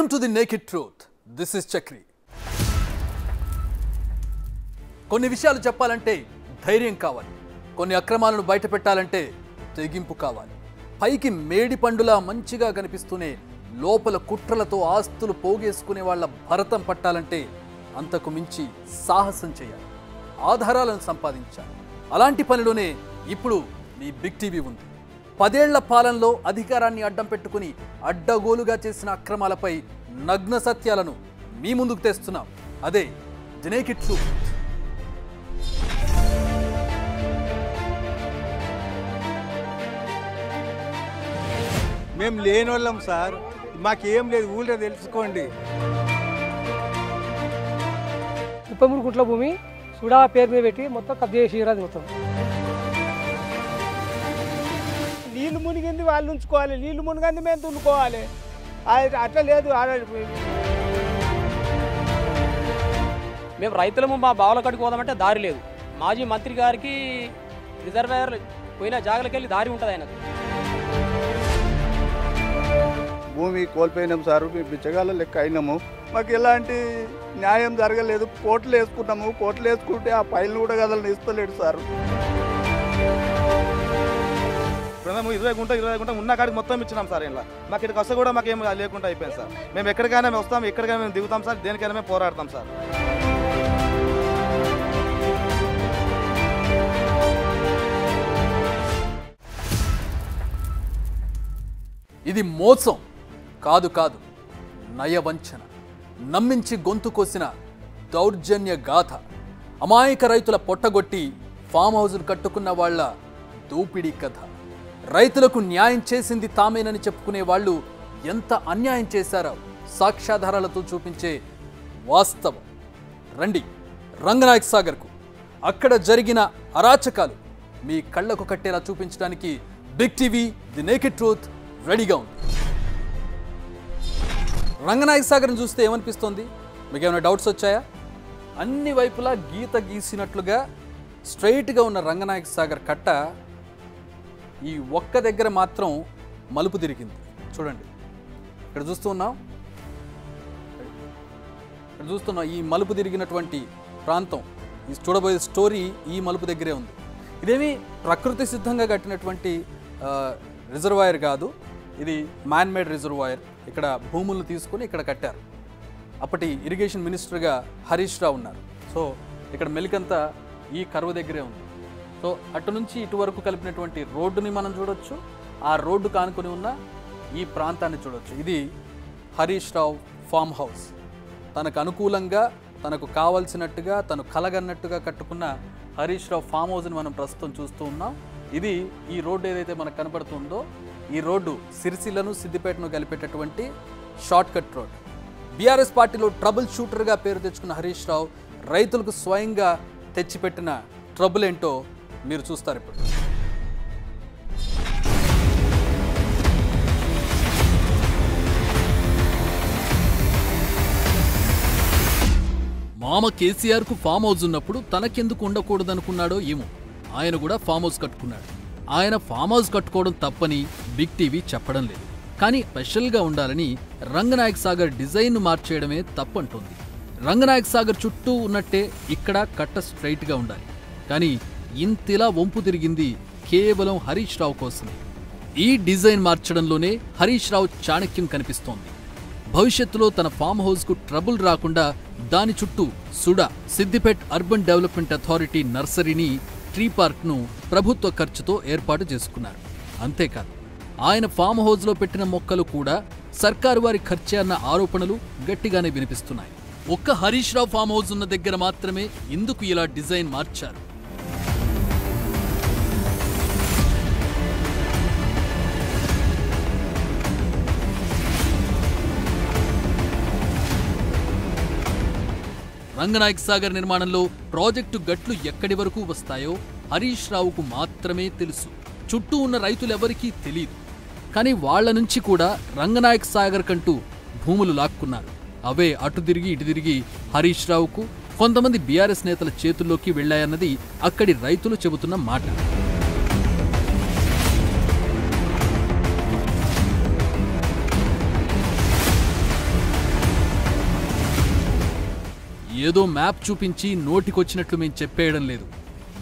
Welcome to the Naked Truth. This is Chakri. కొన్ని విషయాలు చెప్పాలంటే ధైర్యం కావాలి. కొన్ని అక్రమాలను బయట పెట్టాలంటే తెగింపు కావాలి. పైకి మేడి పండులా మంచిగా కనిపిస్తూనే లోపల కుట్రలతో ఆస్తులు పోగేసుకునే వాళ్ళ భరతం పట్టాలంటే అంతకు మించి సాహసం చేయాలి. ఆధారాలను సంపాదించాలి. అలాంటి పనిలోనే ఇప్పుడు మీ బిగ్ టీవీ ఉంది. 10 ఏళ్ల పాలనలో అధికారాన్ని అడ్డం పెట్టుకుని అడ్డగోలుగా చేసిన అక్రమాలపై నగ్న సత్యాలను మీ ముందుకు తెస్తున్నాం. అదే ది నేకెడ్ ట్రూత్. మేము లేని వాళ్ళం సార్, మాకేం లేదు, ఊళ్ళో తెలుసుకోండి. 33 గుంట్ల భూమి సుడా పేరు మీద పెట్టి మొత్తం కబ్జా చేసి మొత్తం నీళ్ళు మునిగింది వాళ్ళు ఉంచుకోవాలి, నీళ్ళు మునిగింది మేము దున్నుకోవాలి. అట్లా లేదు. మేము రైతులము మా బావుల కడికి పోదామంటే దారి లేదు. మాజీ మంత్రి గారికి రిజర్వాయర్ పోయిన జాగలకి వెళ్ళి దారి ఉంటుంది ఆయనకు. భూమి కోల్పోయినాం సార్, మేము బిచ్చగాళ్ళ లెక్క అయినాము. మాకు ఎలాంటి న్యాయం జరగలేదు. కోట్లు వేసుకున్నాము, కోట్లు వేసుకుంటే ఆ పైలు కూడా కదలని ఇస్తలేడు సార్. 20 గుంట ఉన్న కాడికి మొత్తం ఇచ్చినాం సార్. ఇలా మాకు ఇక్కడికి వస్తే కూడా మాకేం లేకుండా అయిపోయింది సార్. మేము ఎక్కడికైనా మేము వస్తాం, ఎక్కడికైనా మేము దిగుతాం సార్, దేనికైనా మేము పోరాడతాం సార్. ఇది మోసం కాదు, నయవంచన. నమ్మించి గొంతు కోసిన దౌర్జన్య గాథ. అమాయక రైతుల పొట్టగొట్టి ఫామ్ హౌజులు కట్టుకున్న వాళ్ల దోపిడీ కథ. రైతులకు న్యాయం చేసింది తామేనని చెప్పుకునే వాళ్ళు ఎంత అన్యాయం చేశారో సాక్ష్యాధారాలతో చూపించే వాస్తవం. రండి రంగనాయక్ సాగర్కు. అక్కడ జరిగిన అరాచకాలు మీ కళ్ళకు కట్టేలా చూపించడానికి big TV the naked truth రెడీగా ఉంది. రంగనాయక్ సాగర్ని చూస్తే ఏమనిపిస్తోంది? మీకు ఏమైనా డౌట్స్ వచ్చాయా? అన్ని వైపులా గీత గీసినట్లుగా స్ట్రైట్గా ఉన్న రంగనాయక్ సాగర్ కట్ట ఈ ఒక్క దగ్గర మాత్రం మలుపు తిరిగింది. చూడండి, ఇక్కడ చూస్తున్నాం ఈ మలుపు తిరిగినటువంటి ప్రాంతం, ఈ చూడబోయే స్టోరీ ఈ మలుపు దగ్గరే ఉంది. ఇదేమీ ప్రకృతి సిద్ధంగా కట్టినటువంటి రిజర్వాయర్ కాదు, ఇది మ్యాన్ మేడ్ రిజర్వాయర్. ఇక్కడ భూములను తీసుకొని ఇక్కడ కట్టారు. అప్పటి ఇరిగేషన్ మినిస్టర్గా హరీష్ రావు ఉన్నారు. సో ఇక్కడ మెలికంతా ఈ కరువు దగ్గరే ఉంది. సో అటు నుంచి ఇటు వరకు కలిపినటువంటి రోడ్డుని మనం చూడొచ్చు. ఆ రోడ్డు కానుకొని ఉన్న ఈ ప్రాంతాన్ని చూడొచ్చు. ఇది హరీష్ రావు ఫామ్ హౌస్. తనకు అనుకూలంగా, తనకు కావాల్సినట్టుగా, తను కలగన్నట్టుగా కట్టుకున్న హరీష్ రావు ఫామ్ హౌస్ని మనం ప్రస్తుతం చూస్తూ ఉన్నాం. ఇది ఈ రోడ్డు ఏదైతే మనకు కనపడుతుందో, ఈ రోడ్డు సిరిసిల్లను సిద్దిపేటను కలిపేటటువంటి షార్ట్ కట్ రోడ్. బీఆర్ఎస్ పార్టీలో ట్రబుల్ షూటర్గా పేరు తెచ్చుకున్న హరీష్ రావు రైతులకు స్వయంగా తెచ్చిపెట్టిన ట్రబుల్ ఏంటో మీరు చూస్తారు ఇప్పుడు. మామ కేసీఆర్కు ఫామ్ హౌస్ ఉన్నప్పుడు తనకెందుకు ఉండకూడదనుకున్నాడో ఏమో, ఆయన కూడా ఫామ్ హౌస్ కట్టుకున్నాడు. ఆయన ఫామ్ హౌస్ కట్టుకోవడం తప్పని బిగ్ టీవీ చెప్పడం లేదు. కానీ స్పెషల్గా ఉండాలని రంగనాయక్ సాగర్ డిజైన్ను మార్చేయడమే తప్పంటోంది. రంగనాయక్ సాగర్ చుట్టూ ఉన్నట్టే ఇక్కడ కట్ట స్ట్రైట్గా ఉండాలి. కానీ ఇంతిలా వంపు తిరిగింది కేవలం హరీష్ రావు కోసమే. ఈ డిజైన్ మార్చడంలోనే హరీష్ రావు చాణక్యం కనిపిస్తోంది. భవిష్యత్తులో తన ఫామ్ హౌస్కు ట్రబుల్ రాకుండా దాని చుట్టూ SUDA Siddipet urban development authority నర్సరీని, ట్రీ పార్క్ను ప్రభుత్వ ఖర్చుతో ఏర్పాటు చేసుకున్నారు. అంతేకాదు ఆయన ఫామ్ హౌస్లో పెట్టిన మొక్కలు కూడా సర్కారు వారి ఖర్చే అన్న ఆరోపణలు గట్టిగానే వినిపిస్తున్నాయి. ఒక్క హరీష్ రావు ఫామ్ హౌస్ ఉన్న దగ్గర మాత్రమే ఎందుకు ఇలా డిజైన్ మార్చారు? రంగనాయక్ సాగర్ నిర్మాణంలో ప్రాజెక్టు గట్లు ఎక్కడి వరకు వస్తాయో హరీష్ రావుకు మాత్రమే తెలుసు. చుట్టూ ఉన్న రైతులెవరికీ తెలియదు. కానీ వాళ్ల నుంచి కూడా రంగనాయక్ సాగర్ కంటూ భూములు లాక్కున్నారు. అవే అటు తిరిగి ఇటు తిరిగి హరీష్ రావుకు, కొంతమంది బీఆర్ఎస్ నేతల చేతుల్లోకి వెళ్లాయన్నది అక్కడి రైతులు చెబుతున్న మాట. ఏదో మ్యాప్ చూపించి నోటికొచ్చినట్లు మేం చెప్పేయడం లేదు.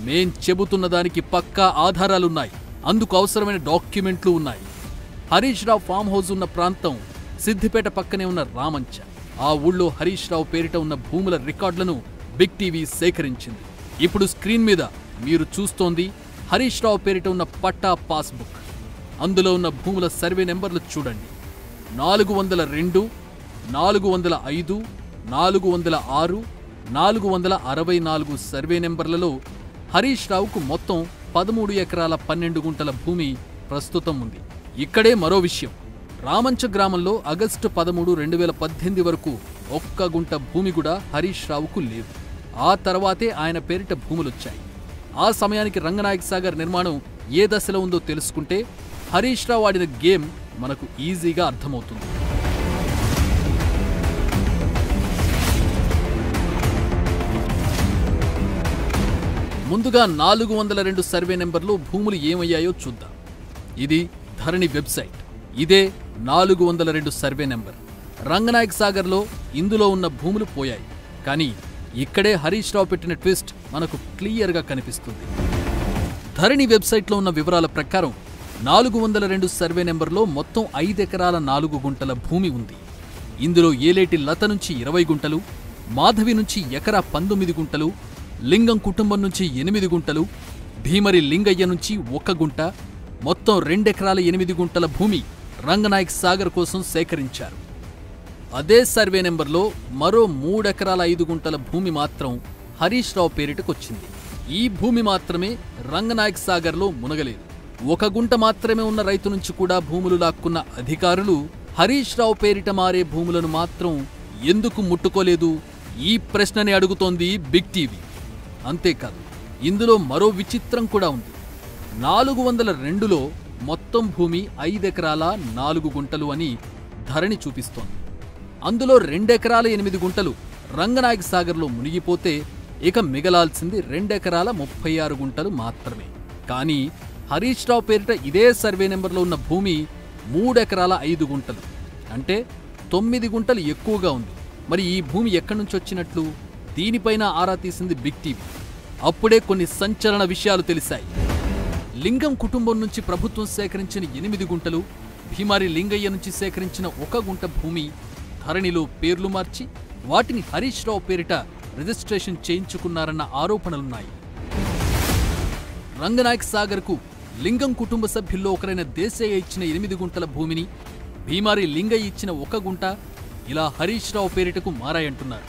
మేం చెబుతున్న దానికి పక్కా ఆధారాలున్నాయి. అందుకు అవసరమైన డాక్యుమెంట్లు ఉన్నాయి. హరీష్ రావు ఫామ్ హౌస్ ఉన్న ప్రాంతం సిద్దిపేట పక్కనే ఉన్న రామంచ. ఆ ఊళ్ళో హరీష్ రావు పేరిట ఉన్న భూముల రికార్డులను బిగ్ టీవీ సేకరించింది. ఇప్పుడు స్క్రీన్ మీద మీరు చూస్తోంది హరీష్ రావు పేరిట ఉన్న పట్టా పాస్బుక్. అందులో ఉన్న భూముల సర్వే నెంబర్లు చూడండి. 402, 405, 406, 464 సర్వే నెంబర్లలో హరీష్ రావుకు మొత్తం 13 ఎకరాల 12 గుంటల భూమి ప్రస్తుతం ఉంది. ఇక్కడే మరో విషయం. రామంచ గ్రామంలో ఆగస్టు 13, 2018 వరకు ఒక్క గుంట భూమి కూడా హరీష్ రావుకు లేదు. ఆ తర్వాతే ఆయన పేరిట భూములొచ్చాయి. ఆ సమయానికి రంగనాయక్ సాగర్ నిర్మాణం ఏ దశలో ఉందో తెలుసుకుంటే హరీష్ రావు ఆడిన గేమ్ మనకు ఈజీగా అర్థమవుతుంది. ముందుగా 402 సర్వే నెంబర్లో భూములు ఏమయ్యాయో చూద్దాం. ఇది ధరణి వెబ్సైట్. ఇదే 402 సర్వే నెంబర్. రంగనాయక్ సాగర్లో ఇందులో ఉన్న భూములు పోయాయి. కానీ ఇక్కడే హరీష్ రావు పెట్టిన ట్విస్ట్ మనకు క్లియర్గా కనిపిస్తుంది. ధరణి వెబ్సైట్లో ఉన్న వివరాల ప్రకారం 402 సర్వే నెంబర్లో మొత్తం 5 ఎకరాల 4 గుంటల భూమి ఉంది. ఇందులో ఏలేటి లత నుంచి 20 గుంటలు, మాధవి నుంచి ఎకరా 19 గుంటలు, లింగం కుటుంబం నుంచి 8 గుంటలు, భీమరి లింగయ్య నుంచి 1 గుంట, మొత్తం 2 ఎకరాల 8 గుంటల భూమి రంగనాయక్ సాగర్ కోసం సేకరించారు. అదే సర్వే నెంబర్లో మరో 3 ఎకరాల 5 గుంటల భూమి మాత్రం హరీష్ రావు పేరిటకొచ్చింది. ఈ భూమి మాత్రమే రంగనాయక్ సాగర్లో మునగలేదు. 1 గుంట మాత్రమే ఉన్న రైతు నుంచి కూడా భూములు లాక్కున్న అధికారులు హరీష్ రావు పేరిట మారే భూములను మాత్రం ఎందుకు ముట్టుకోలేదు? ఈ ప్రశ్నని అడుగుతోంది బిగ్ టీవీ. అంతేకాదు, ఇందులో మరో విచిత్రం కూడా ఉంది. 402లో మొత్తం భూమి 5 ఎకరాల 4 గుంటలు అని ధరణి చూపిస్తోంది. అందులో 2 ఎకరాల 8 గుంటలు రంగనాయక్ సాగర్లో మునిగిపోతే ఇక మిగలాల్సింది 2 ఎకరాల 36 గుంటలు మాత్రమే. కానీ హరీష్ రావు పేరిట ఇదే సర్వే నెంబర్లో ఉన్న భూమి 3 ఎకరాల 5 గుంటలు, అంటే 9 గుంటలు ఎక్కువగా ఉంది. మరి ఈ భూమి ఎక్కడి నుంచి వచ్చినట్లు? దీనిపైన ఆరా తీసింది బిగ్ టీవీ. అప్పుడే కొన్ని సంచలన విషయాలు తెలిసాయి. లింగం కుటుంబం నుంచి ప్రభుత్వం సేకరించిన 8 గుంటలు, భీమారి లింగయ్య నుంచి సేకరించిన 1 గుంట భూమి ధరణిలో పేర్లు మార్చి వాటిని హరీష్ రావు పేరిట రిజిస్ట్రేషన్ చేయించుకున్నారన్న ఆరోపణలున్నాయి. రంగనాయక్ సాగర్కు లింగం కుటుంబ సభ్యుల్లో ఒకరైన దేశయ్య ఇచ్చిన 8 గుంటల భూమిని భీమారి లింగయ్య ఇచ్చిన 1 గుంట ఇలా హరీష్ రావు పేరిటకు మారాయంటున్నారు.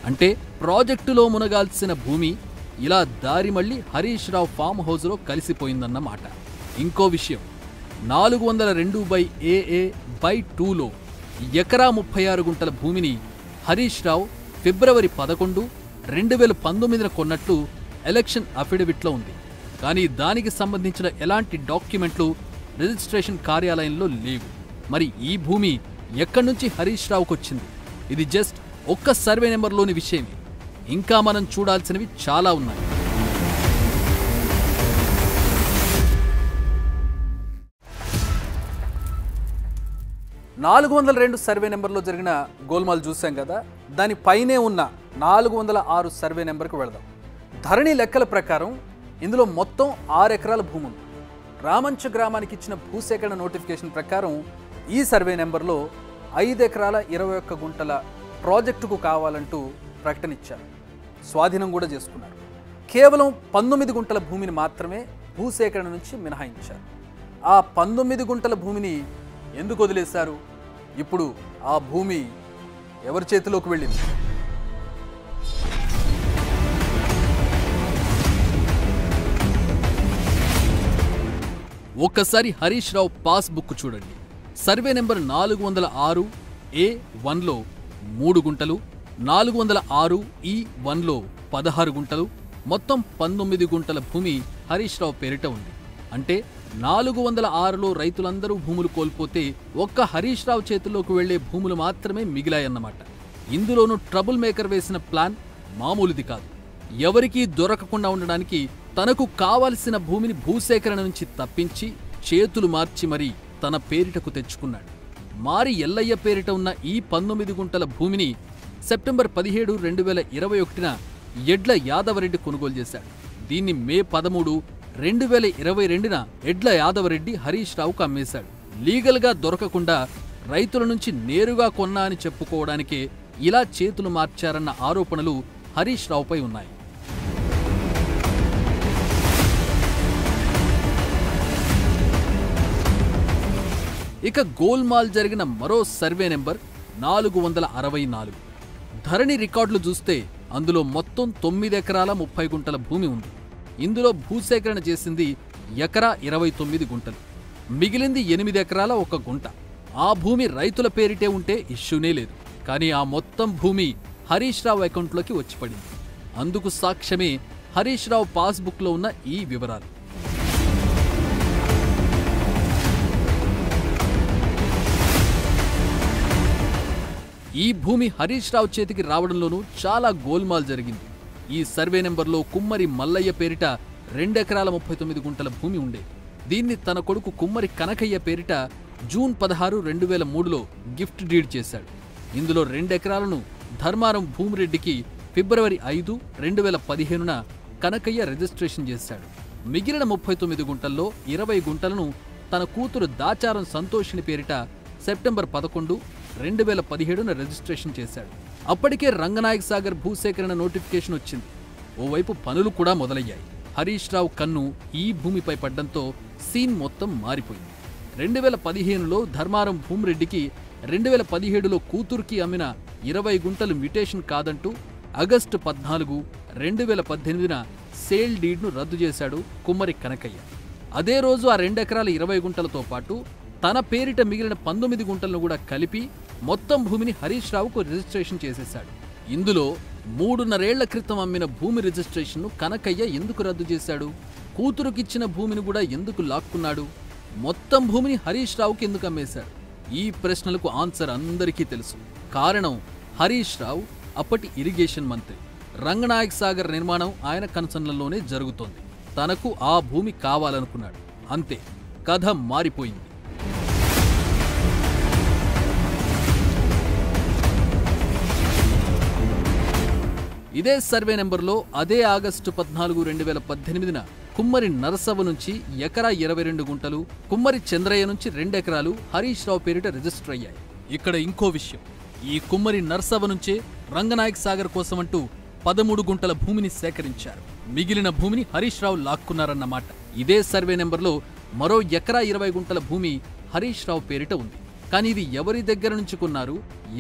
అంటే ప్రాజెక్టులో మునగాల్సిన భూమి ఇలా దారి మళ్లీ హరీష్ రావు ఫామ్ హౌస్లో కలిసిపోయిందన్నమాట. ఇంకో విషయం, 402/AA/2లో ఎకరా 36 గుంటల భూమిని హరీష్ రావు ఫిబ్రవరి 11, 2019 కొన్నట్లు ఎలక్షన్ అఫిడవిట్లో ఉంది. కానీ దానికి సంబంధించిన ఎలాంటి డాక్యుమెంట్లు రిజిస్ట్రేషన్ కార్యాలయంలో లేవు. మరి ఈ భూమి ఎక్కడి నుంచి హరీష్ రావుకు వచ్చింది? ఇది జస్ట్ ఒక్క సర్వే నెంబర్లోని విషయమే. ఇంకా మనం చూడాల్సినవి చాలా ఉన్నాయి. "402 సర్వే నెంబర్లో జరిగిన గోల్మాల్ చూసాం కదా, దానిపైనే ఉన్న 406 సర్వే నెంబర్కి వెళదాం. ధరణి లెక్కల ప్రకారం ఇందులో మొత్తం 6 ఎకరాల భూమి ఉంది. రామంచ గ్రామానికి ఇచ్చిన భూసేకరణ నోటిఫికేషన్ ప్రకారం ఈ సర్వే నెంబర్లో 5 ఎకరాల 21 గుంటల ప్రాజెక్టుకు కావాలంటూ ప్రకటన ఇచ్చారు. స్వాధీనం కూడా చేసుకున్నారు. కేవలం 19 గుంటల భూమిని మాత్రమే భూసేకరణ నుంచి మినహాయించారు. ఆ 19 గుంటల భూమిని ఎందుకు వదిలేశారు? ఇప్పుడు ఆ భూమి ఎవరి చేతిలోకి వెళ్ళింది? ఒక్కసారి హరీష్ రావు పాస్బుక్ చూడండి. సర్వే నెంబర్ 406A1లో 3 గుంటలు, 406E1లో 16 గుంటలు, మొత్తం 19 గుంటల భూమి హరీష్ రావు పేరిట ఉంది. అంటే 406లో రైతులందరూ భూములు కోల్పోతే ఒక్క హరీష్ రావు చేతుల్లోకి వెళ్లే భూములు మాత్రమే మిగిలాయన్నమాట. ఇందులోనూ ట్రబుల్ మేకర్ వేసిన ప్లాన్ మామూలుది కాదు. ఎవరికీ దొరకకుండా ఉండడానికి తనకు కావలసిన భూమిని భూసేకరణ నుంచి తప్పించి చేతులు మార్చి మరీ తన పేరిటకు తెచ్చుకున్నాడు. మారి ఎల్లయ్య పేరిట ఉన్న ఈ 19 గుంటల భూమిని సెప్టెంబర్ 17, 2021న ఎడ్ల యాదవరెడ్డి కొనుగోలు చేశాడు. దీన్ని మే 13, 2022న ఎడ్ల యాదవరెడ్డి హరీష్ రావుకు అమ్మేశాడు. లీగల్గా దొరకకుండా రైతుల నుంచి నేరుగా కొన్నా అని చెప్పుకోవడానికే ఇలా చేతులు మార్చారన్న ఆరోపణలు హరీష్ రావుపై ఉన్నాయి. ఇక గోల్మాల్ జరిగిన మరో సర్వే నెంబర్ 464. ధరణి రికార్డులు చూస్తే అందులో మొత్తం 9 ఎకరాల 30 గుంటల భూమి ఉంది. ఇందులో భూసేకరణ చేసింది ఎకరా 29 గుంటలు, మిగిలింది 8 ఎకరాల 1 గుంట. ఆ భూమి రైతుల పేరిటే ఉంటే ఇష్యూనే లేదు. కానీ ఆ మొత్తం భూమి హరీష్ రావు అకౌంట్లోకి వచ్చి పడింది. అందుకు సాక్ష్యమే హరీష్ రావు పాస్బుక్లో ఉన్న ఈ వివరాలు. ఈ భూమి హరీష్ రావు చేతికి రావడంలోనూ చాలా గోల్మాల్ జరిగింది. ఈ సర్వే నెంబర్లో కుమ్మరి మల్లయ్య పేరిట 2 ఎకరాల 39 గుంటల భూమి ఉండేది. దీన్ని తన కొడుకు కుమ్మరి కనకయ్య పేరిట జూన్ 16, 2003లో గిఫ్ట్ డీడ్ చేశాడు. ఇందులో 2 ఎకరాలను ధర్మారం భూమిరెడ్డికి ఫిబ్రవరి 5, 2015న కనకయ్య రిజిస్ట్రేషన్ చేశాడు. మిగిలిన 39 గుంటల్లో 20 గుంటలను తన కూతురు దాచారం సంతోషిని పేరిట సెప్టెంబర్ 11, 2017న రిజిస్ట్రేషన్ చేశాడు. అప్పటికే రంగనాయక సాగర్ భూసేకరణ నోటిఫికేషన్ వచ్చింది. ఓవైపు పనులు కూడా మొదలయ్యాయి. హరీష్ రావు కన్ను ఈ భూమిపై పడ్డంతో సీన్ మొత్తం మారిపోయింది. 2015లో ధర్మారం భూమిరెడ్డికి 2017లో కూతురుకి అమ్మిన 20 గుంటలు మ్యుటేషన్ కాదంటూ ఆగస్టు 14, 2018న సేల్ డీడ్ను రద్దు చేశాడు కుమ్మరి కనకయ్య. అదే రోజు ఆ 2 ఎకరాల 20 గుంటలతో పాటు తన పేరిట మిగిలిన 19 గుంటలను కూడా కలిపి మొత్తం భూమిని హరీష్ రావుకు రిజిస్ట్రేషన్ చేసేశాడు. ఇందులో 3.5 ఏళ్ల క్రితం అమ్మిన భూమి రిజిస్ట్రేషన్ను కనకయ్య ఎందుకు రద్దు చేశాడు? కూతురుకిచ్చిన భూమిని కూడా ఎందుకు లాక్కున్నాడు? మొత్తం భూమిని హరీష్ రావుకి ఎందుకు అమ్మేశాడు? ఈ ప్రశ్నలకు ఆన్సర్ అందరికీ తెలుసు. కారణం హరీష్ రావు అప్పటి ఇరిగేషన్ మంత్రి. రంగనాయక సాగర్ నిర్మాణం ఆయన కన్సర్న్లలోనే జరుగుతోంది. తనకు ఆ భూమి కావాలనుకున్నాడు. అంతే, కథ మారిపోయింది. ఇదే సర్వే నెంబర్లో అదే ఆగస్టు 14, 2018న కుమ్మరి నరసవ నుంచి ఎకరా 22 గుంటలు, కుమ్మరి చంద్రయ్య నుంచి 2 ఎకరాలు హరీష్ రావు పేరిట రిజిస్టర్ అయ్యాయి. ఇక్కడ ఇంకో విషయం, ఈ కుమ్మరి నరసవ నుంచే రంగనాయక సాగర్ కోసమంటూ 13 గుంటల భూమిని సేకరించారు. మిగిలిన భూమిని హరీష్ రావు లాక్కున్నారన్నమాట. ఇదే సర్వే నెంబర్లో మరో ఎకరా 20 గుంటల భూమి హరీష్ రావు పేరిట ఉంది. కానీ ఇది ఎవరి దగ్గర నుంచి కొన్నారు,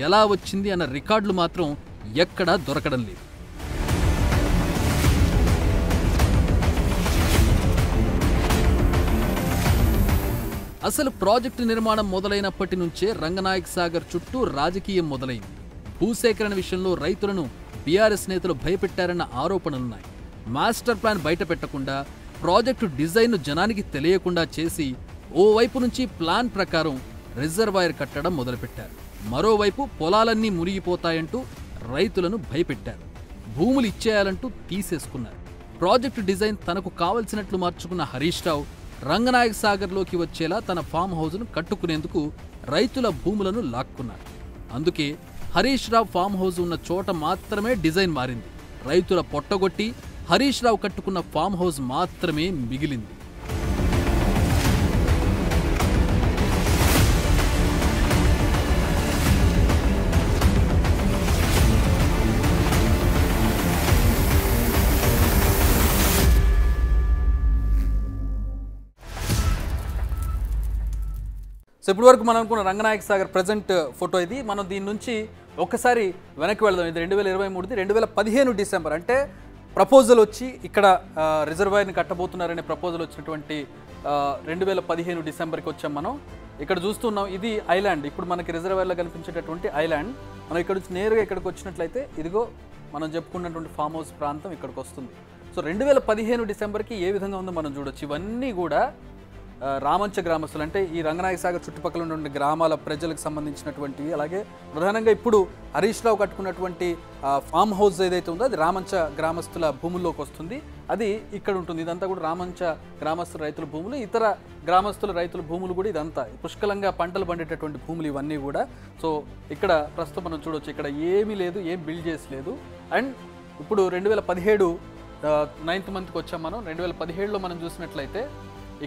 ఎలా వచ్చింది అన్న రికార్డులు మాత్రం ఎక్కడా దొరకడం లేదు. అసలు ప్రాజెక్టు నిర్మాణం మొదలైనప్పటి నుంచే రంగనాయక సాగర్ చుట్టూ రాజకీయం మొదలైంది. భూసేకరణ విషయంలో రైతులను బీఆర్ఎస్ నేతలు భయపెట్టారన్న ఆరోపణలున్నాయి. మాస్టర్ ప్లాన్ బయట పెట్టకుండా, ప్రాజెక్టు డిజైన్ను జనానికి తెలియకుండా చేసి ఓవైపు నుంచి ప్లాన్ ప్రకారం రిజర్వాయర్ కట్టడం మొదలుపెట్టారు. మరోవైపు పొలాలన్నీ మునిగిపోతాయంటూ రైతులను భయపెట్టారు. భూములు ఇచ్చేయాలంటూ తీసేసుకున్నారు. ప్రాజెక్టు డిజైన్ తనకు కావలసినట్లు మార్చుకున్న హరీష్ రావు రంగనాయక సాగర్లోకి వచ్చేలా తన ఫామ్ హౌస్ను కట్టుకునేందుకు రైతుల భూములను లాక్కున్నారు. అందుకే హరీష్ రావు ఫామ్ హౌస్ ఉన్న చోట మాత్రమే డిజైన్ మారింది. రైతుల పొట్టగొట్టి హరీష్ రావు కట్టుకున్న ఫామ్ హౌస్ మాత్రమే మిగిలింది. సో ఇప్పటి వరకు మనం అనుకున్న రంగనాయక సాగర్ ప్రజెంట్ ఫోటో ఇది. మనం దీని నుంచి ఒక్కసారి వెనక్కి వెళదాం. ఇది 2023ది. 2015 డిసెంబర్ అంటే ప్రపోజల్ వచ్చి ఇక్కడ రిజర్వాయర్ని కట్టబోతున్నారనే ప్రపోజల్ వచ్చినటువంటి 2015 డిసెంబర్కి వచ్చాం మనం. ఇక్కడ చూస్తున్నాం, ఇది ఐలాండ్. ఇప్పుడు మనకి రిజర్వాయర్లో కనిపించేటటువంటి ఐలాండ్. మనం ఇక్కడ నుంచి నేరుగా ఇక్కడికి వచ్చినట్లయితే ఇదిగో మనం చెప్పుకున్నటువంటి ఫామ్ హౌస్ ప్రాంతం ఇక్కడికి వస్తుంది. సో 2015 డిసెంబర్కి ఏ విధంగా ఉందో మనం చూడొచ్చు. ఇవన్నీ కూడా రామంచ గ్రామస్తులు అంటే ఈ రంగనాయక సాగర్ చుట్టుపక్కల ఉన్నటువంటి గ్రామాల ప్రజలకు సంబంధించినటువంటి, అలాగే ప్రధానంగా ఇప్పుడు హరీష్ రావు కట్టుకున్నటువంటి ఫామ్ హౌస్ ఏదైతే ఉందో అది రామంచ గ్రామస్తుల భూముల్లోకి వస్తుంది. అది ఇక్కడ ఉంటుంది. ఇదంతా కూడా రామంచ గ్రామస్తుల రైతుల భూములు, ఇతర గ్రామస్తుల రైతుల భూములు కూడా. ఇదంతా పుష్కలంగా పంటలు పండేటటువంటి భూములు ఇవన్నీ కూడా. సో ఇక్కడ ప్రస్తుతం మనం చూడవచ్చు, ఇక్కడ ఏమీ లేదు, ఏం బిల్డ్ చేసలేదు. అండ్ ఇప్పుడు 2017 9th మంత్కి వచ్చాం మనం. 2017లో మనం చూసినట్లయితే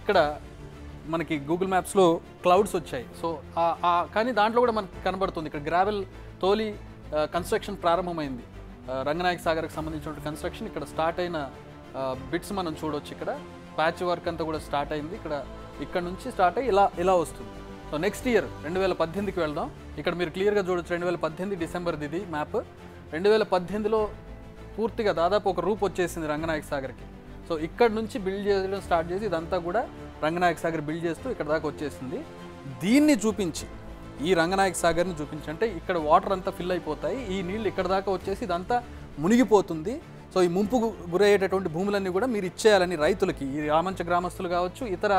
ఇక్కడ మనకి గూగుల్ మ్యాప్స్లో క్లౌడ్స్ వచ్చాయి. సో కానీ దాంట్లో కూడా మనకు కనబడుతుంది ఇక్కడ గ్రావెల్ తోలి కన్స్ట్రక్షన్ ప్రారంభమైంది. రంగనాయక సాగర్కి సంబంధించిన కన్స్ట్రక్షన్ ఇక్కడ స్టార్ట్ అయిన బిట్స్ మనం చూడవచ్చు. ఇక్కడ ప్యాచ్ వర్క్ అంతా కూడా స్టార్ట్ అయింది. ఇక్కడ నుంచి స్టార్ట్ అయ్యి ఇలా వస్తుంది. సో నెక్స్ట్ ఇయర్ 2018కి వెళ్దాం. ఇక్కడ మీరు క్లియర్గా చూడొచ్చు 2018 డిసెంబర్ది ఇది మ్యాప్. 2018లో పూర్తిగా దాదాపు ఒక రూప్ వచ్చేసింది రంగనాయక సాగర్కి. సో ఇక్కడ నుంచి బిల్డ్ చేయడం స్టార్ట్ చేసి ఇదంతా కూడా రంగనాయక సాగర్ బిల్డ్ చేస్తూ ఇక్కడ దాకా వచ్చేసింది. దీన్ని చూపించి, ఈ రంగనాయక సాగర్ని చూపించి, అంటే ఇక్కడ వాటర్ అంతా ఫిల్ అయిపోతాయి, ఈ నీళ్ళు ఇక్కడ దాకా వచ్చేసి ఇదంతా మునిగిపోతుంది. సో ఈ ముంపు గురయ్యేటటువంటి భూములన్నీ కూడా మీరు ఇచ్చేయాలని రైతులకి, ఈ రామంచ గ్రామస్తులు కావచ్చు, ఇతర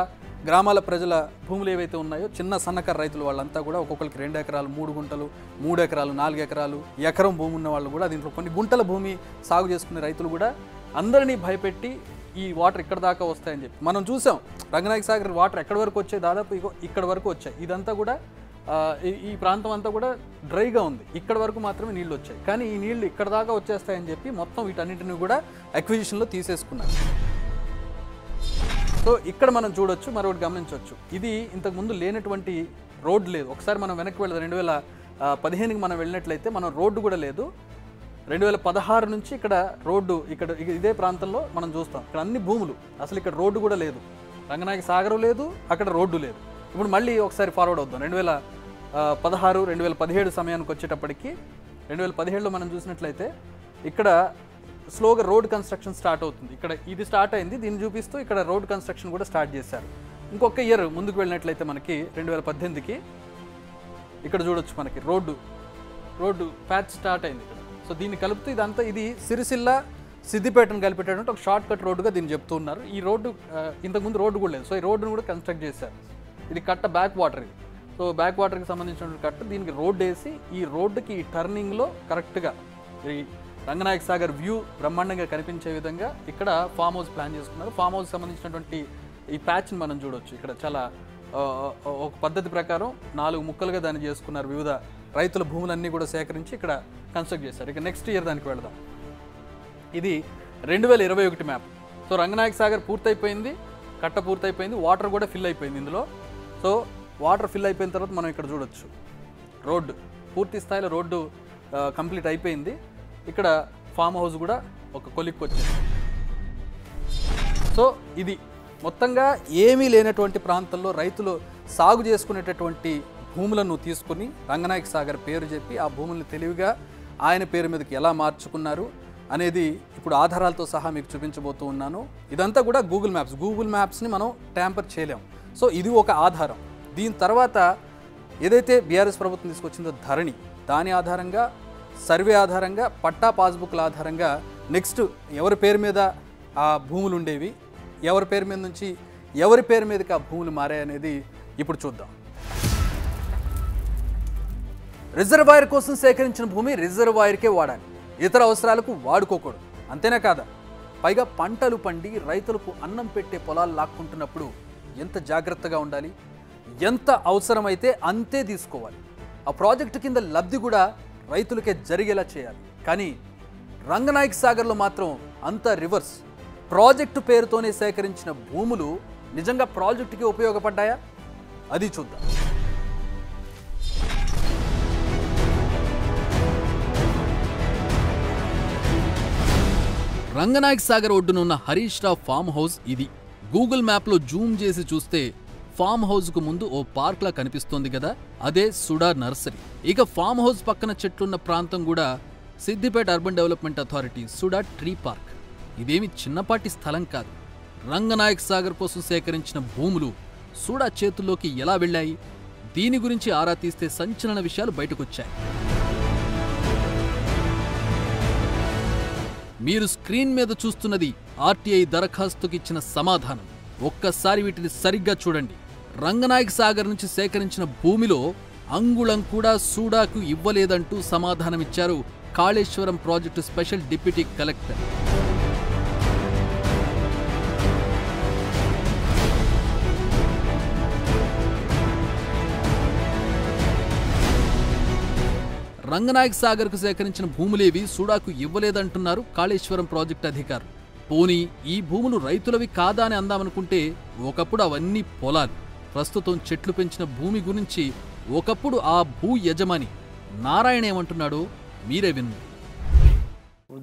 గ్రామాల ప్రజల భూములు ఏవైతే ఉన్నాయో చిన్న సన్నకారు రైతులు వాళ్ళంతా కూడా ఒక్కొక్కరికి 2 ఎకరాలు, 3 గుంటలు, 3 ఎకరాలు, 4 ఎకరాలు, ఎకరం భూమి ఉన్న వాళ్ళు కూడా, దీంట్లో కొన్ని గుంటల భూమి సాగు చేసుకునే రైతులు కూడా అందరినీ భయపెట్టి ఈ వాటర్ ఇక్కడ దాకా వస్తాయని చెప్పి మనం చూసాం. రంగనాయక సాగర్ వాటర్ ఎక్కడి వరకు వచ్చాయి, దాదాపు ఇక్కడ వరకు వచ్చాయి. ఇదంతా కూడా ఈ ప్రాంతం అంతా కూడా డ్రైగా ఉంది, ఇక్కడ వరకు మాత్రమే నీళ్ళు వచ్చాయి. కానీ ఈ నీళ్లు ఇక్కడ దాకా వచ్చేస్తాయని చెప్పి మొత్తం వీటన్నిటిని కూడా అక్విజిషన్లో తీసేసుకున్నారు. సో ఇక్కడ మనం చూడొచ్చు, మరొకటి గమనించవచ్చు, ఇది ఇంతకుముందు లేనటువంటి రోడ్డు లేదు. ఒకసారి మనం వెనక్కి వెళ్దాం. 2015కి మనం వెళ్ళినట్లయితే మనం రోడ్డు కూడా లేదు. 2016 నుంచి ఇక్కడ రోడ్డు, ఇక్కడ ఇదే ప్రాంతంలో మనం చూస్తాం ఇక్కడ అన్ని భూములు, అసలు ఇక్కడ రోడ్డు కూడా లేదు. రంగనాయక సాగరు లేదు, అక్కడ రోడ్డు లేదు. ఇప్పుడు మళ్ళీ ఒకసారి ఫార్వర్డ్ అవుతాం. 2016, 2017 సమయానికి వచ్చేటప్పటికి 2017లో మనం చూసినట్లయితే ఇక్కడ స్లోగా రోడ్ కన్స్ట్రక్షన్ స్టార్ట్ అవుతుంది. ఇక్కడ ఇది స్టార్ట్ అయింది, దీన్ని చూపిస్తూ ఇక్కడ రోడ్ కన్స్ట్రక్షన్ కూడా స్టార్ట్ చేశారు. ఇంకొక ఇయర్ ముందుకు వెళ్ళినట్లయితే మనకి 2018కి ఇక్కడ చూడొచ్చు, మనకి రోడ్డు ప్యాచ్ స్టార్ట్ అయింది ఇక్కడ. సో దీన్ని కలుపుతూ ఇదంతా, ఇది సిరిసిల్ల సిద్దిపేటను కలిపేటటువంటి ఒక షార్ట్ కట్ రోడ్డుగా దీన్ని చెప్తూ ఉన్నారు. ఈ రోడ్డు ఇంతకుముందు రోడ్డు కూడా లేదు. సో ఈ రోడ్డును కూడా కన్స్ట్రక్ట్ చేశారు. ఇది కట్ట బ్యాక్ వాటర్, ఇది. సో బ్యాక్ వాటర్కి సంబంధించిన కట్ట, దీనికి రోడ్డు వేసి ఈ రోడ్డుకి ఈ టర్నింగ్లో కరెక్ట్గా ఈ రంగనాయక సాగర్ వ్యూ బ్రహ్మాండంగా కనిపించే విధంగా ఇక్కడ ఫామ్ హౌస్ ప్లాన్ చేసుకున్నారు. ఫామ్ హౌస్ సంబంధించినటువంటి ఈ ప్యాచ్ని మనం చూడవచ్చు. ఇక్కడ చాలా ఒక పద్ధతి ప్రకారం 4 ముక్కలుగా దాన్ని చేసుకున్నారు. వివిధ రైతుల భూములన్నీ కూడా సేకరించి ఇక్కడ కన్స్ట్రక్ట్ చేశారు. ఇక నెక్స్ట్ ఇయర్ దానికి వెళదాం. ఇది 2021 మ్యాప్. సో రంగనాయక సాగర్ పూర్తయిపోయింది, కట్ట పూర్తయిపోయింది, వాటర్ కూడా ఫిల్ అయిపోయింది ఇందులో. సో వాటర్ ఫిల్ అయిపోయిన తర్వాత మనం ఇక్కడ చూడొచ్చు రోడ్డు పూర్తి స్థాయిలో రోడ్డు కంప్లీట్ అయిపోయింది. ఇక్కడ ఫామ్ హౌస్ కూడా ఒక కొలిక్కి వచ్చింది. సో ఇది మొత్తంగా ఏమీ లేనటువంటి ప్రాంతంలో రైతులు సాగు చేసుకునేటటువంటి భూములను తీసుకుని రంగనాయక సాగర్ పేరు చెప్పి ఆ భూములను తెలివిగా ఆయన పేరు మీదకి ఎలా మార్చుకున్నారు అనేది ఇప్పుడు ఆధారాలతో సహా మీకు చూపించబోతూ ఉన్నాను. ఇదంతా కూడా గూగుల్ మ్యాప్స్ని మనం ట్యాంపర్ చేయలేం. సో ఇది ఒక ఆధారం. దీని తర్వాత ఏదైతే బీఆర్ఎస్ ప్రభుత్వం తీసుకొచ్చిందో ధరణి, దాని ఆధారంగా, సర్వే ఆధారంగా, పట్టా పాస్బుక్ల ఆధారంగా నెక్స్ట్ ఎవరి పేరు మీద ఆ భూములు ఉండేవి, ఎవరి పేరు మీద నుంచి ఎవరి పేరు మీదకి ఆ భూములు మారాయనేది ఇప్పుడు చూద్దాం. రిజర్వాయర్ కోసం సేకరించిన భూమి రిజర్వాయర్కే వాడాలి, ఇతర అవసరాలకు వాడుకోకూడదు. అంతేనా కాదా? పైగా పంటలు పండి రైతులకు అన్నం పెట్టే పొలాలు లాక్కుంటున్నప్పుడు ఎంత జాగ్రత్తగా ఉండాలి, ఎంత అవసరమైతే అంతే తీసుకోవాలి. ఆ ప్రాజెక్టు కింద లబ్ధి కూడా రైతులకే జరిగేలా చేయాలి. కానీ రంగనాయక సాగర్లో మాత్రం అంతా రివర్స్. ప్రాజెక్టు పేరుతోనే సేకరించిన భూములు నిజంగా ప్రాజెక్టుకి ఉపయోగపడ్డాయా? అది చూద్దాం. రంగనాయక సాగర్ ఒడ్డున ఉన్న హరీష్ రావు ఫామ్ హౌస్ ఇది. గూగుల్ మ్యాప్లో జూమ్ చేసి చూస్తే ఫామ్ హౌస్కు ముందు ఓ పార్క్లా కనిపిస్తోంది కదా, అదే సుడా నర్సరీ. ఇక ఫామ్ హౌస్ పక్కన చెట్లున్న ప్రాంతం కూడా Siddipet urban development authority SUDA tree park. ఇదేమి చిన్నపాటి స్థలం కాదు. రంగనాయక సాగర్ కోసం సేకరించిన భూములు సుడా చేతుల్లోకి ఎలా వెళ్ళాయి, దీని గురించి ఆరా తీస్తే సంచలన విషయాలు బయటకొచ్చాయి. మీరు స్క్రీన్ మీద చూస్తున్నది ఆర్టీఐ దరఖాస్తుకిచ్చిన సమాధానం. ఒక్కసారి వీటిని సరిగ్గా చూడండి. రంగనాయక్ సాగర్ నుంచి సేకరించిన భూమిలో అంగుళం కూడా సూడాకు ఇవ్వలేదంటూ సమాధానమిచ్చారు Kaleshwaram project special deputy collector. Ranganayak సాగర్కు సేకరించిన భూములేవి సూడాకు ఇవ్వలేదంటున్నారు కాళేశ్వరం ప్రాజెక్టు అధికారులు. పోనీ ఈ భూములు రైతులవి కాదా అని అందామనుకుంటే ఒకప్పుడు అవన్నీ పొలాలు. ప్రస్తుతం చెట్లు పెంచిన భూమి గురించి ఒకప్పుడు ఆ భూ యజమాని నారాయణ ఏమంటున్నాడో మీరే వినండి.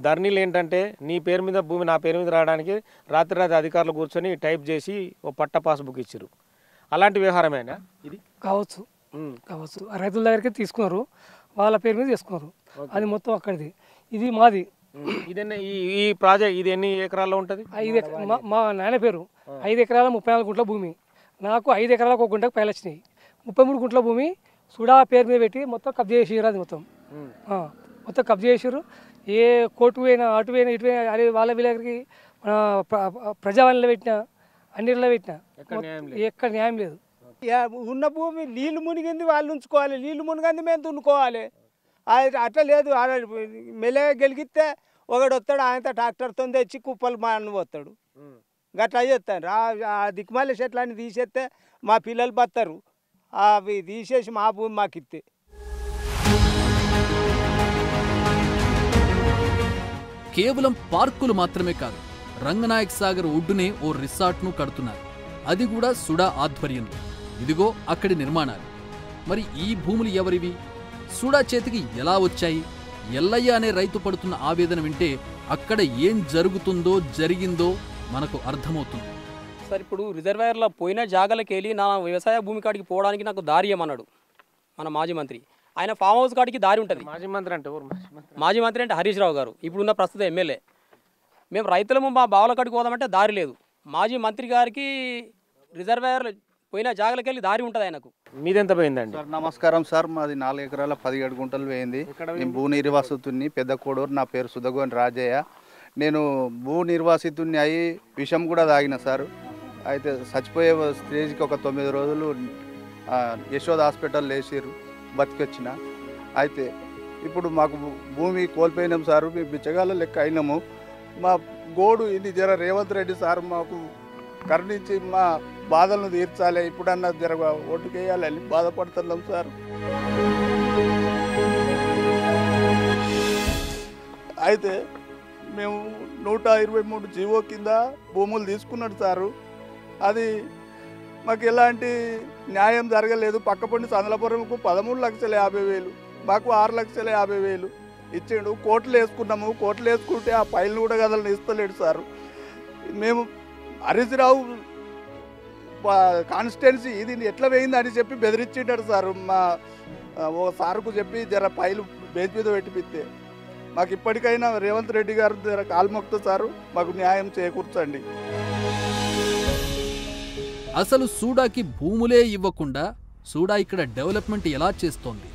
ధరణిలు ఏంటంటే నీ పేరు మీద భూమి నా పేరు మీద రావడానికి రాత్రి అధికారులు కూర్చొని టైప్ చేసి ఓ పట్ట పాస్బుక్ ఇచ్చారు. అలాంటి వ్యవహారమేనా ఇది? కావచ్చు. ఆ రైతుల దగ్గరికి తీసుకున్నారు, వాళ్ళ పేరు మీద తీసుకున్నారు. అది మొత్తం అక్కడిది, ఇది మాది. ఇదన్నీ ఈ ప్రాజెక్ట్ ఇది ఎన్ని ఎకరాల్లో ఉంటుంది? 5 ఎకరాలు. మా నాయన పేరు 5 ఎకరాల 34 గుంటల భూమి. నాకు 5 ఎకరాలకు 1 గుంటకు పైలు వచ్చినాయి. 33 గుంటల భూమి సుడా పేరు మీద పెట్టి మొత్తం కబ్జా చేసారు. అది మొత్తం కబ్జా చేసారు. ఏ కోర్టు పోయినా అటు పోయినా ఇటు పోయినా అది వాళ్ళ వీళ్ళ దగ్గరికి ప్రజావాణిలో పెట్టినా అన్నిట్లో పెట్టినా ఎక్కడ న్యాయం లేదు. ఉన్న భూమి నీళ్లు మునిగింది వాళ్ళు ఉంచుకోవాలి, నీళ్లు మునిగింది మేము దున్నుకోవాలి. అట్లా లేదు. మెల్లగా గెలిగితే ఒకడు వస్తాడు, ఆయనతో ట్రాక్టర్తో తెచ్చి కుప్పలు మాను పోతాడు. గట్లా చేస్తాను. ఆ దిక్కుమాల చెట్లన్నీ తీసేస్తే మా పిల్లలు బతారు. అవి తీసేసి మా భూమి మాకు ఇస్తే. కేవలం పార్కులు మాత్రమే కాదు, రంగనాయక్ సాగర్ ఒడ్డునే ఓ రిసార్ట్ను కడుతున్నారు. అది కూడా సుడా ఆధ్వర్యంలో. ఇదిగో అక్కడి నిర్మాణాలు. మరి ఈ భూములు ఎవరివి? సుడా చేతికి ఎలా వచ్చాయి? ఎల్లయ్య అనే రైతు పడుతున్న ఆవేదన వింటే అక్కడ ఏం జరుగుతుందో జరిగిందో మనకు అర్థమవుతుంది. సార్, ఇప్పుడు రిజర్వాయర్లో పోయిన జాగాలకు వెళ్ళి నా వ్యవసాయ భూమి కాడికి పోవడానికి నాకు దారి ఏమన్నాడు మన మాజీ మంత్రి. ఆయన ఫామ్ హౌస్ కాడికి దారి ఉంటుంది. మాజీ మంత్రి అంటే మాజీ మంత్రి అంటే హరీష్ రావు గారు, ఇప్పుడున్న ప్రస్తుత ఎమ్మెల్యే. మేము రైతులము మా బావుల కాడికి పోదామంటే దారి లేదు. మాజీ మంత్రి గారికి రిజర్వాయర్లో పోయిన జాగాలకు వెళ్ళి దారి ఉంటుంది ఆయనకు. మీదెంత పోయిందండి? సార్ నమస్కారం సార్. మాది 4 ఎకరాల 17 గుంటలు వేయింది. నేను భూ నిర్వాసితుని, పెద్ద కోడూరు. నా పేరు సుధగోని రాజయ్య. నేను భూ నిర్వాసితుని అయి విషం కూడా తాగిన సార్. అయితే చచ్చిపోయే స్టేజ్కి ఒక 9 రోజులు యశోద హాస్పిటల్ వేసిర్రు, బతికొచ్చిన. అయితే ఇప్పుడు మాకు భూమి కోల్పోయినాం సార్. మేము బిచ్చగాళ్ళ లెక్క అయినాము. మా గోడు ఇది జర రేవంత్ రెడ్డి సార్ మాకు కరుణించి మా బాధలను తీర్చాలి, ఇప్పుడన్నా జర ఓటుకేయాలని బాధపడుతున్నాం సార్. అయితే మేము 123 జీవో కింద భూములు తీసుకున్నాడు సారు. అది మాకు ఎలాంటి న్యాయం జరగలేదు. పక్కపండి సందలపురంకు 13,50,000, మాకు 6,50,000 ఇచ్చాడు. కోట్లు వేసుకున్నాము. కోట్లు వేసుకుంటే ఆ పైలు కూడా గదలను ఇస్తలేడు సార్. మేము హరీష్ రావు కాన్స్టిట్యున్సీ ఇది ఎట్లా వేయింది అని చెప్పి బెదిరించింటాడు సార్. మా ఓ సార్కు చెప్పి జర పైలు బెంచ్ మీద పెట్టిపిస్తే మాకు ఇప్పటికైనా రేవంత్ రెడ్డి గారు జర కాల్మొక్త సారు, మాకు న్యాయం చేకూర్చండి. అసలు సూడాకి భూములే ఇవ్వకుండా సూడా ఇక్కడ డెవలప్మెంట్ ఎలా చేస్తోంది?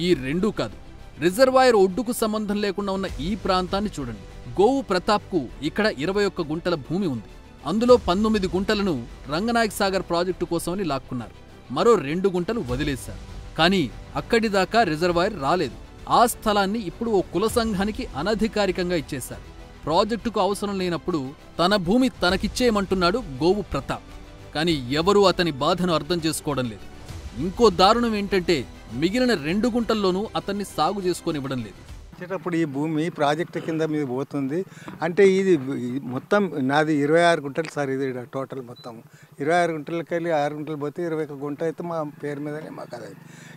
ఈ రెండూ కాదు, రిజర్వాయర్ ఒడ్డుకు సంబంధం లేకుండా ఉన్న ఈ ప్రాంతాన్ని చూడండి. గోవు ప్రతాప్కు ఇక్కడ 21 గుంటల భూమి ఉంది. అందులో 19 గుంటలను రంగనాయక్ సాగర్ ప్రాజెక్టు కోసమని లాక్కున్నారు. మరో 2 గుంటలు వదిలేశారు. కానీ అక్కడిదాకా రిజర్వాయర్ రాలేదు. ఆ స్థలాన్ని ఇప్పుడు ఓ కుల సంఘానికి అనధికారికంగా ఇచ్చేశారు. ప్రాజెక్టుకు అవసరం లేనప్పుడు తన భూమి తనకిచ్చేయమంటున్నాడు గోవు ప్రతాప్. కానీ ఎవరూ అతని బాధను అర్థం చేసుకోవడం లేదు. ఇంకో దారుణం ఏంటంటే మిగిలిన 2 గుంటల్లోనూ అతన్ని సాగు చేసుకొనివ్వడం లేదు. వచ్చేటప్పుడు ఈ భూమి ప్రాజెక్టు కింద మీద పోతుంది అంటే ఇది మొత్తం నాది 26 గుంటలు సార్. ఇది టోటల్ మొత్తం 26 గుంటలకి వెళ్ళి 6 గుంటలు పోతే 21 గుంట అయితే మా పేరు మీదనే మాకు అది.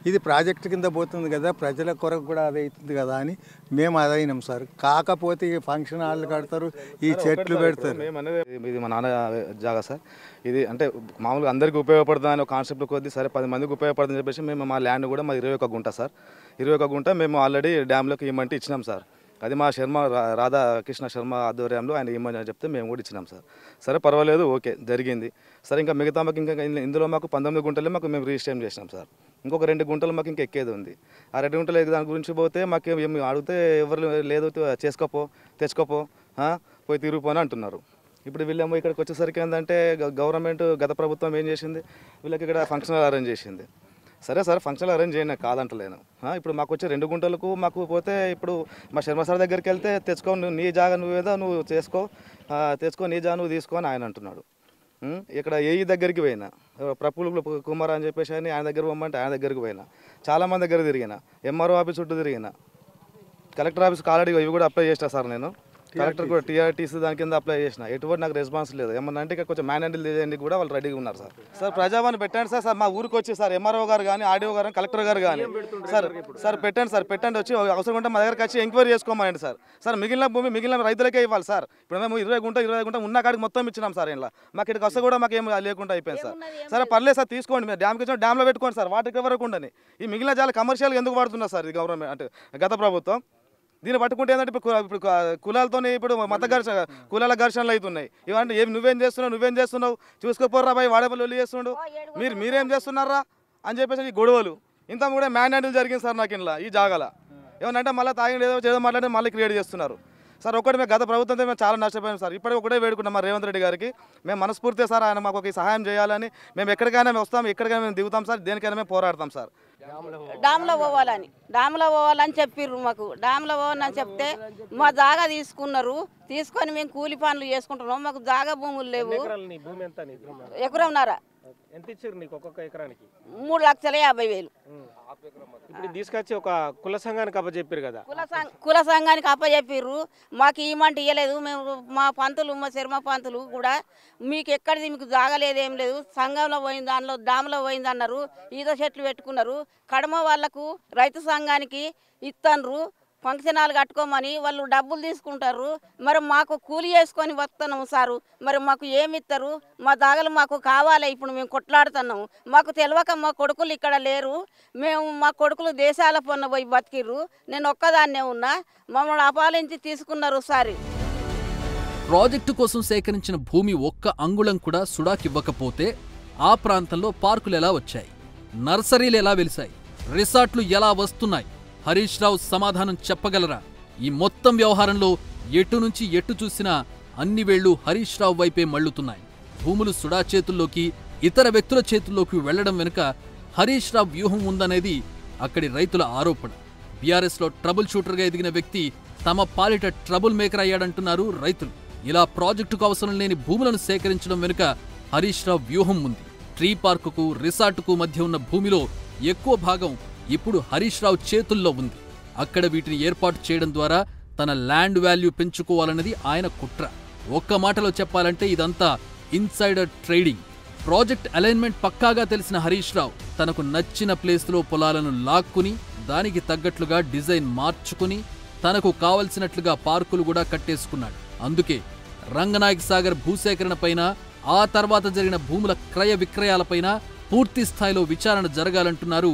ఇది ప్రాజెక్టు కింద పోతుంది కదా, ప్రజల కొరకు కూడా అది అవుతుంది కదా అని మేము అదైనాం సార్. కాకపోతే ఈ ఫంక్షన్ హాల్ కడతారు, ఈ చెట్లు పెడతారు. ఇది మా నాన్న జాగా సార్. ఇది అంటే మామూలుగా అందరికీ ఉపయోగపడుతుంది అని ఒక కాన్సెప్ట్ కొద్ది సరే 10 మందికి ఉపయోగపడుతుందని చెప్పేసి మేము మా ల్యాండ్ కూడా మా 21 గుంట సార్. 21 గుంట మేము ఆల్రెడీ డ్యామ్లోకి ఇవ్వమంటే ఇచ్చినాం సార్. అది మా శర్మ రాధాకృష్ణ శర్మ ఆధ్వర్యంలో ఆయన ఇవ్వమని చెప్తే మేము కూడా ఇచ్చినాం సార్. సరే పర్వాలేదు, ఓకే జరిగింది. సరే ఇంకా మిగతా మాకు ఇంకా ఇందులో మాకు 19 గుంటలే మాకు మేము రిజిస్టర్ చేసినాం సార్. ఇంకొక 2 గుంటలు మాకు ఇంకా ఎక్కేది ఉంది. ఆ 2 గుంటలు దాని గురించి పోతే మాకు ఏమి అడిగితే ఎవరు లేదు, చేసుకోపో తెచ్చుకోపో పోయి తిరిగిపోని అంటున్నారు. ఇప్పుడు వీళ్ళేమో ఇక్కడికి వచ్చేసరికి ఏంటంటే గవర్నమెంట్ గత ప్రభుత్వం ఏం చేసింది, వీళ్ళకి ఇక్కడ ఫంక్షన్ అరేంజ్ చేసింది. సరే సార్, ఫంక్షన్ అరేంజ్ చేయండి, కాదంటలేను. ఇప్పుడు మాకు వచ్చే 2 గుంటలకు మాకు పోతే ఇప్పుడు మా శర్మ సార్ దగ్గరికి వెళ్తే తెచ్చుకో, నీ జాగా నువ్వేదో నువ్వు తెచ్చుకో నీ జాగా నువ్వు తీసుకో అని ఆయన అంటున్నాడు. ఇక్కడ ఏఈ దగ్గరికి పోయినా, ప్రఫుల్ కుమార్ అని చెప్పేసి అని ఆయన దగ్గర పోమంటే ఆయన దగ్గరికి పోయినా, చాలామంది దగ్గర తిరిగిన, ఎంఆర్ఓ ఆఫీస్ చుట్టూ తిరిగిన, కలెక్టర్ ఆఫీస్కి ఆల్రెడీ ఇవి కూడా అప్లై చేసిన సార్. నేను కలెక్టర్ కూడా టీఆర్టీసీ దాని కింద అప్లై చేసిన, ఎటువంటి నాకు రెస్పాన్స్ లేదు. ఏమన్నా అంటే ఇక్కడ కొంచెం మ్యాన్ హ్యాండిల్ చేయడానికి కూడా వాళ్ళు రెడీగా ఉన్నారు సార్. సార్ ప్రజావాణి పెట్టండి సార్, మా ఊరికి వచ్చి సార్ ఎంఆర్ఓ గారు కానీ ఆర్డీఓ గారు కలెక్టర్ గారు కానీ సార్ పెట్టండి వచ్చి అవసరం ఉంటే మా దగ్గరకు వచ్చి ఎంక్వైరీ చేసుకోమండి సార్. మిగిలిన భూమి మిగిలిన రైతులకే ఇవ్వాలి సార్. ఇప్పుడు మేము 20 గుంట ఉన్న కాడికి మొత్తం ఇచ్చినాం సార్. ఇలా మాకు ఇక్కడికి వస్తే కూడా మాకు ఏం లేకుండా అయిపోయింది సార్. సరే పర్లేదు సార్, తీసుకోండి, మీరు డ్యామ్కి వచ్చిన డ్యామ్లో పెట్టుకోండి సార్, వాటికి వరకు ఉండని. ఈ మిగిలిన చాలా కమర్షియల్గా ఎందుకు వాడుతున్నారు సార్ ఇది గవర్నమెంట్ అంటే గత ప్రభుత్వం? దీన్ని పట్టుకుంటే ఏంటంటే ఇప్పుడు కులాలతో ఇప్పుడు కులాల ఘర్షణలు అవుతున్నాయి. ఇవంటే ఏం నువ్వేం చేస్తున్నావు చూసుకోపోర్రా బాయ్, వాడేపల్లి చేస్తుండు, మీరేం చేస్తున్నారా అని చెప్పేసి ఈ గొడవలు ఇంత కూడా మ్యాన్ హ్యాండిల్ జరిగింది సార్ నాకు ఇలా ఈ జాగాల. ఏమనంటే మళ్ళీ తాగి ఏదో మాట్లాడితే మళ్ళీ క్రియేట్ చేస్తున్నారు సార్. ఒకటి మేము గత ప్రభుత్వంతో మేము చాలా నష్టపోయాం సార్. ఇప్పటికి ఒకటే వేడుకున్నాం మా రేవంత్ రెడ్డి గారికి, మేము మనస్ఫూర్తిగా సార్ ఆయన మాకు ఒక సహాయం చేయాలని, మేము ఎక్కడికైనా వస్తాం, ఎక్కడికైనా మేము దిగుతాం సార్, దేనికైనా మేము పోరాడతాం సార్. డామ్లో పోవాలని చెప్పిర్రు మాకు. డామ్లో పోవాలని చెప్తే మా జాగా తీసుకొని మేము కూలి పనులు చేసుకుంటున్నాం. మాకు జాగా భూములు లేవు. ఎకరంన్నర. ఎంత ఇచ్చారు నీకు ఒక్కొక్క ఎకరానికి? 3,50,000. ఇప్పుడు తీసుకొచ్చి ఒక కుల సంఘానికి అప్పచెప్పారు కదా. కుల సంఘానికి అప్పచెప్పిర్రు, మాకు ఇవ్వమంటే ఇవ్వలేదు. మేము మా పంతులు, మా శర్మ పంతులు కూడా మీకు ఎక్కడిది మీకు జాగలేదు, ఏం లేదు, సంఘంలో పోయింది, దానిలో డామ్లో పోయింది అన్నారు. ఈత చెట్లు పెట్టుకున్నారు. కడమ వాళ్లకు రైతు సంఘానికి ఇత్తన్రు, ఫంక్షన్ హాల్ కట్టుకోమని వాళ్ళు డబ్బులు తీసుకుంటారు. మరి మాకు కూలి చేసుకొని వస్తున్నాము సారు, మరి మాకు ఏమి ఇస్తారు? మా దాగలు మాకు కావాలి. ఇప్పుడు మేము కొట్లాడుతున్నాము. మాకు తెలియక మా కొడుకులు ఇక్కడ లేరు. మా కొడుకులు దేశాల పొన్న పోయి బతికిర్రు. నేను ఒక్కదాన్నే ఉన్నా. మమ్మల్ని అపాలించి తీసుకున్నారు సారి. ప్రాజెక్టు కోసం సేకరించిన భూమి ఒక్క అంగుళం కూడా సుడాకివ్వకపోతే ఆ ప్రాంతంలో పార్కులు ఎలా వచ్చాయి, నర్సరీలు ఎలా వెలిశాయి, రిసార్ట్లు ఎలా వస్తున్నాయి? హరీష్ రావు సమాధానం చెప్పగలరా? ఈ మొత్తం వ్యవహారంలో ఎటు నుంచి ఎటు చూసినా అన్ని వేళ్లు హరీష్ రావు వైపే మళ్లుతున్నాయి. భూములు సుడా చేతుల్లోకి, ఇతర వ్యక్తుల చేతుల్లోకి వెళ్లడం వెనుక హరీష్ రావు వ్యూహం ఉందనేది అక్కడి రైతుల ఆరోపణ. బీఆర్ఎస్లో ట్రబుల్ షూటర్గా ఎదిగిన వ్యక్తి తమ పాలిట ట్రబుల్ మేకర్ అయ్యాడంటున్నారు రైతులు. ఇలా ప్రాజెక్టుకు అవసరం లేని భూములను సేకరించడం వెనుక హరీష్ రావు వ్యూహం ఉంది. ట్రీ పార్కుకు, రిసార్టుకు మధ్య ఉన్న భూమిలో ఎక్కువ భాగం ఇప్పుడు హరీష్ రావు చేతుల్లో ఉంది. అక్కడ వీటిని ఏర్పాటు చేయడం ద్వారా తన ల్యాండ్ వాల్యూ పెంచుకోవాలన్నది ఆయన కుట్ర. ఒక్క మాటలో చెప్పాలంటే ఇదంతా ఇన్సైడర్ ట్రేడింగ్. ప్రాజెక్ట్ అలైన్మెంట్ పక్కాగా తెలిసిన హరీష్ రావు తనకు నచ్చిన ప్లేస్లో పొలాలను లాక్కుని, దానికి తగ్గట్లుగా డిజైన్ మార్చుకుని, తనకు కావలసినట్లుగా పార్కులు కూడా కట్టేసుకున్నాడు. అందుకే రంగనాయక్ సాగర్ భూసేకరణపైన, ఆ తర్వాత జరిగిన భూముల క్రయ విక్రయాలపైన పూర్తి స్థాయిలో విచారణ జరగాలంటున్నారు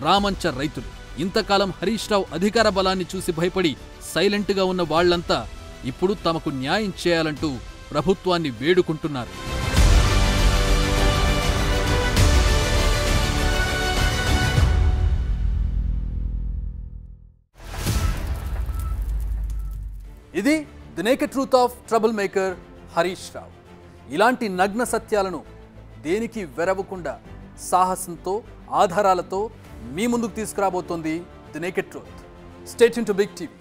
రామంచ రైతులు. ఇంతకాలం హరీష్ రావు అధికార బలాన్ని చూసి భయపడి సైలెంట్గా ఉన్న వాళ్లంతా ఇప్పుడు తమకు న్యాయం చేయాలంటూ ప్రభుత్వాన్ని వేడుకుంటున్నారు. ఇది the naked truth of trouble maker Harish Rao. ఇలాంటి నగ్న సత్యాలను దేనికి వెరవకుండా సాహసంతో, ఆధారాలతో మీ ముందుకు తీసుకురాబోతోంది the naked truth. Stay tune to big TV.